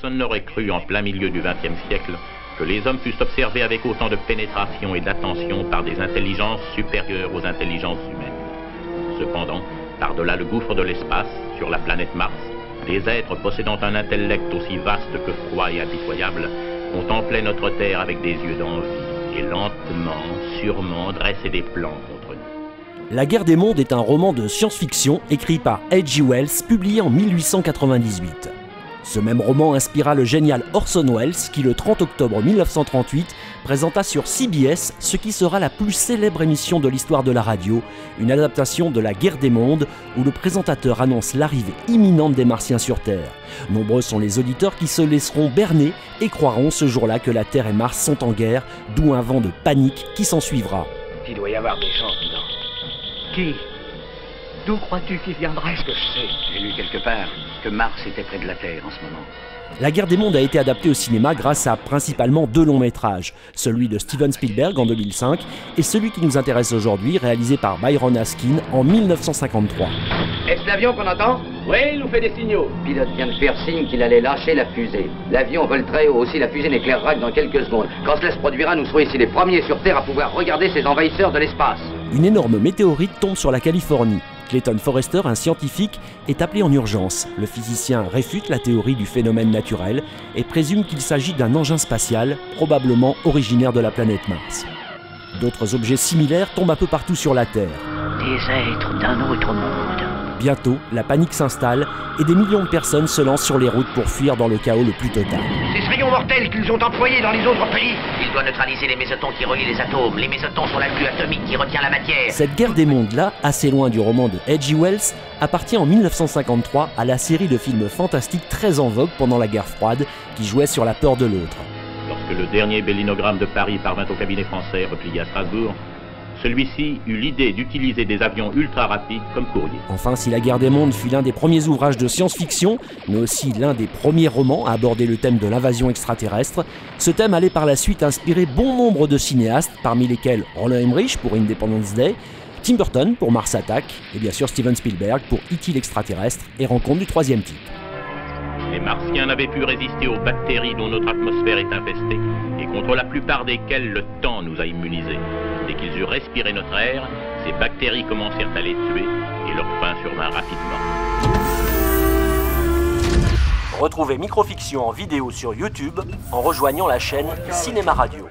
personne n'aurait cru en plein milieu du XXe siècle que les hommes fussent observés avec autant de pénétration et d'attention par des intelligences supérieures aux intelligences humaines. Cependant, par-delà le gouffre de l'espace, sur la planète Mars, des êtres possédant un intellect aussi vaste que froid et impitoyable contemplaient notre Terre avec des yeux d'envie et lentement, sûrement dressaient des plans contre nous. La guerre des mondes est un roman de science-fiction écrit par H.G. Wells, publié en 1898. Ce même roman inspira le génial Orson Welles qui, le 30 octobre 1938, présenta sur CBS ce qui sera la plus célèbre émission de l'histoire de la radio, une adaptation de La guerre des mondes où le présentateur annonce l'arrivée imminente des Martiens sur Terre. Nombreux sont les auditeurs qui se laisseront berner et croiront ce jour-là que la Terre et Mars sont en guerre, d'où un vent de panique qui s'ensuivra. Il doit y avoir des gens dedans. Qui? D'où crois-tu qu'il viendrait? Ce que je sais, j'ai lu quelque part que Mars était près de la Terre en ce moment. La guerre des mondes a été adaptée au cinéma grâce à principalement 2 longs métrages, celui de Steven Spielberg en 2005 et celui qui nous intéresse aujourd'hui, réalisé par Byron Haskin en 1953. Est-ce l'avion qu'on entend? Oui, il nous fait des signaux. Le pilote vient de faire signe qu'il allait lâcher la fusée. L'avion vole très haut, aussi la fusée n'éclairera que dans quelques secondes. Quand cela se produira, nous serons ici les premiers sur Terre à pouvoir regarder ces envahisseurs de l'espace. Une énorme météorite tombe sur la Californie. Clayton Forrester, un scientifique, est appelé en urgence. Le physicien réfute la théorie du phénomène naturel et présume qu'il s'agit d'un engin spatial, probablement originaire de la planète Mars. D'autres objets similaires tombent un peu partout sur la Terre. Des êtres d'un autre monde. Bientôt, la panique s'installe et des millions de personnes se lancent sur les routes pour fuir dans le chaos le plus total. Ces rayons mortels qu'ils ont employés dans les autres pays. Il doit neutraliser les mésotons qui relient les atomes. Les mésotons sont la bulle atomique qui retient la matière. Cette guerre des mondes-là, assez loin du roman de H.G. Wells, appartient en 1953 à la série de films fantastiques très en vogue pendant la guerre froide qui jouait sur la peur de l'autre. Lorsque le dernier bellinogramme de Paris parvint au cabinet français replié à Strasbourg, celui-ci eut l'idée d'utiliser des avions ultra rapides comme courrier. Enfin, si La guerre des mondes fut l'un des premiers ouvrages de science-fiction, mais aussi l'un des premiers romans à aborder le thème de l'invasion extraterrestre, ce thème allait par la suite inspirer bon nombre de cinéastes, parmi lesquels Roland Emmerich pour Independence Day, Tim Burton pour Mars Attack, et bien sûr Steven Spielberg pour E.T. l'extraterrestre et Rencontre du troisième type. Les Martiens n'avaient pu résister aux bactéries dont notre atmosphère est infestée et contre la plupart desquelles le temps nous a immunisés. Dès qu'ils eurent respiré notre air, ces bactéries commencèrent à les tuer et leur fin survint rapidement. Retrouvez Microfiction en vidéo sur YouTube en rejoignant la chaîne Cinéma Radio.